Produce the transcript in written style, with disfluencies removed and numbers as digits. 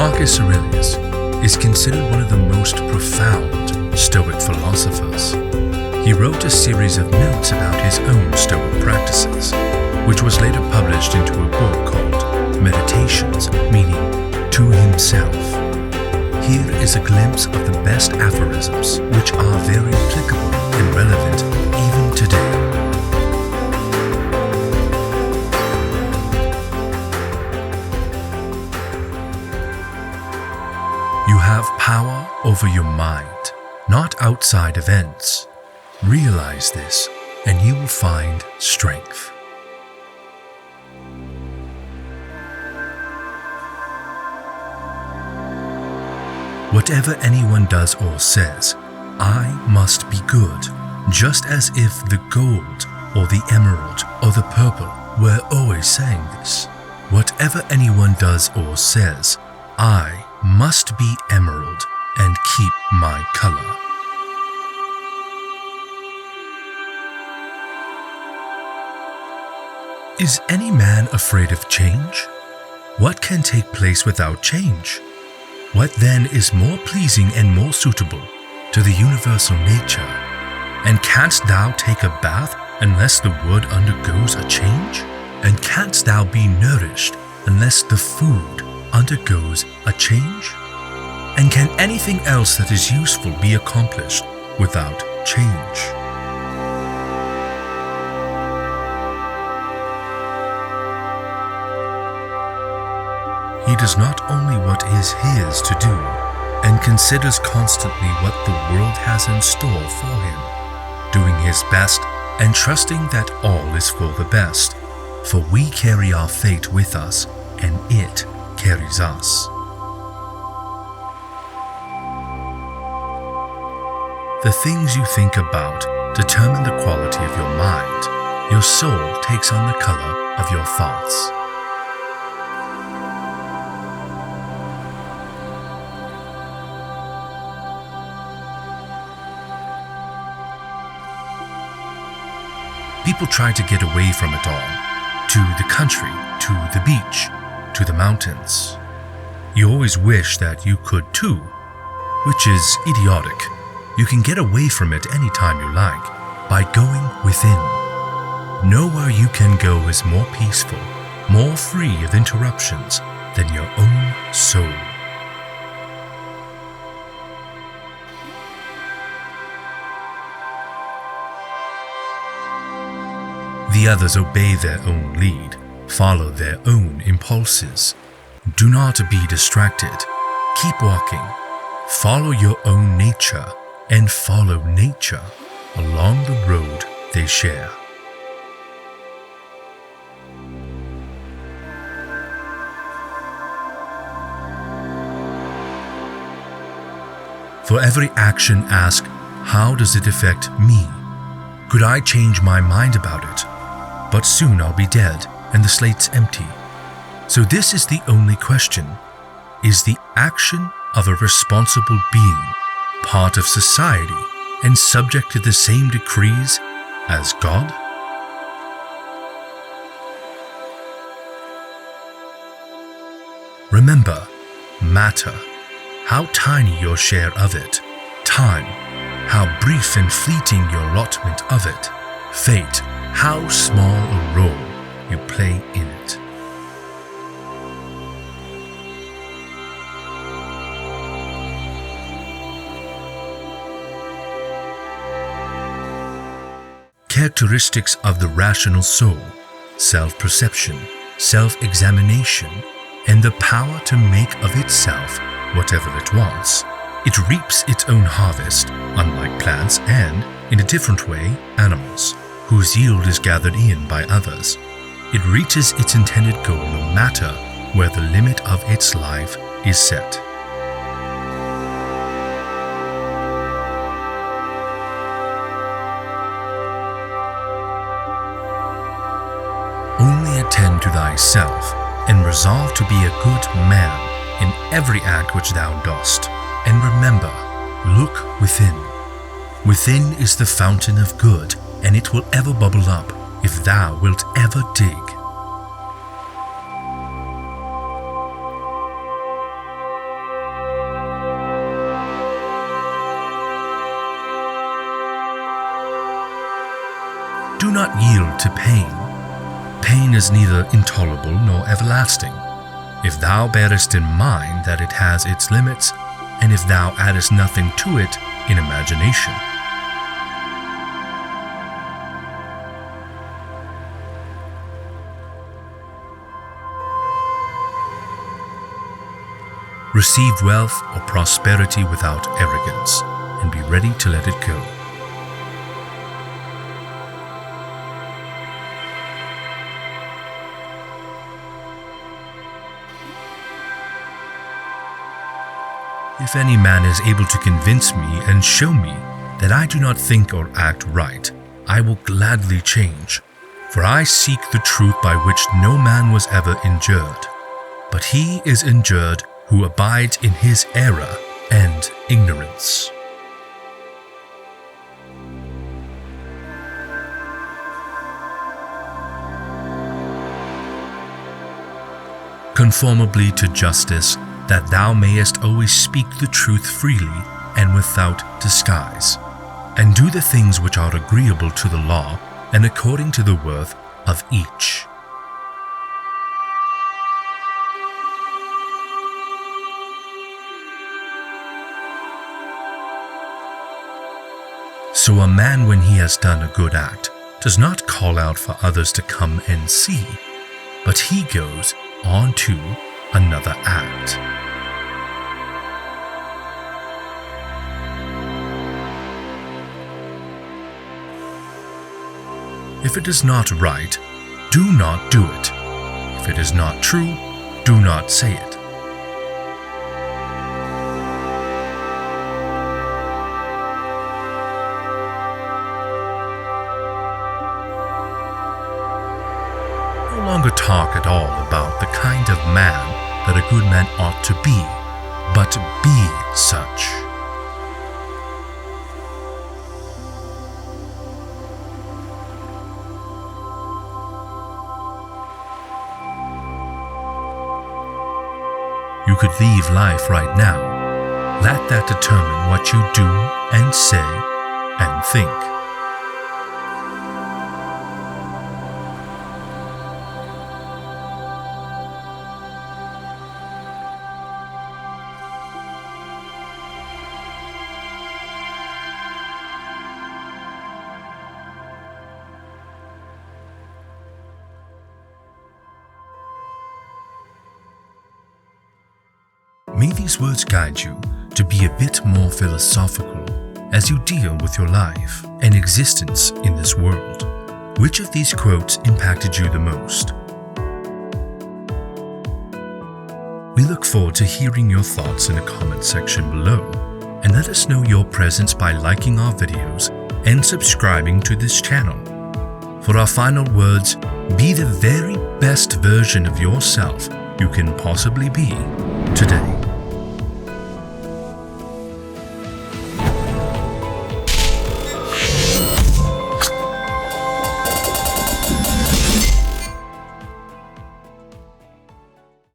Marcus Aurelius is considered one of the most profound Stoic philosophers. He wrote a series of notes about his own Stoic practices, which was later published into a book called Meditations, meaning to himself. Here is a glimpse of the best aphorisms, which are very applicable and relevant even today. You have power over your mind, not outside events. Realize this, and you will find strength. Whatever anyone does or says, I must be good, just as if the gold or the emerald or the purple were always saying this. Whatever anyone does or says, I must be emerald and keep my color. Is any man afraid of change? What can take place without change? What then is more pleasing and more suitable to the universal nature? And canst thou take a bath unless the wood undergoes a change? And canst thou be nourished unless the food undergoes a change? And can anything else that is useful be accomplished without change? He does not only what is his to do, and considers constantly what the world has in store for him, doing his best and trusting that all is for the best, for we carry our fate with us, and it carries us. The things you think about determine the quality of your mind. Your soul takes on the color of your thoughts. People try to get away from it all, to the country, to the beach, to the mountains. You always wish that you could too, which is idiotic. You can get away from it any time you like by going within. Nowhere you can go is more peaceful, more free of interruptions than your own soul. The others obey their own lead, follow their own impulses. Do not be distracted. Keep walking. Follow your own nature and follow nature along the road they share. For every action, ask, how does it affect me? Could I change my mind about it? But soon I'll be dead and the slate's empty. So this is the only question. Is the action of a responsible being part of society and subject to the same decrees as God? Remember, matter, how tiny your share of it. Time, how brief and fleeting your allotment of it. Fate, how small a role you play in it. Characteristics of the rational soul: self-perception, self-examination, and the power to make of itself whatever it wants. It reaps its own harvest, unlike plants and, in a different way, animals, whose yield is gathered in by others. It reaches its intended goal no matter where the limit of its life is set. Only attend to thyself, and resolve to be a good man in every act which thou dost. And remember, look within. Within is the fountain of good, and it will ever bubble up if thou wilt ever dig. Do not yield to pain. Pain is neither intolerable nor everlasting. If thou bearest in mind that it has its limits, and if thou addest nothing to it in imagination. Receive wealth or prosperity without arrogance, and be ready to let it go. If any man is able to convince me and show me that I do not think or act right, I will gladly change, for I seek the truth by which no man was ever injured. But he is injured who abides in his error and ignorance. Conformably to justice, that thou mayest always speak the truth freely and without disguise, and do the things which are agreeable to the law and according to the worth of each. So a man, when he has done a good act, does not call out for others to come and see, but he goes on to another act. If it is not right, do not do it. If it is not true, do not say it. No longer talk at all about the kind of man that a good man ought to be, but be such. You could leave life right now. Let that determine what you do and say and think. May these words guide you to be a bit more philosophical as you deal with your life and existence in this world. Which of these quotes impacted you the most? We look forward to hearing your thoughts in the comment section below, and let us know your presence by liking our videos and subscribing to this channel. For our final words, be the very best version of yourself you can possibly be today.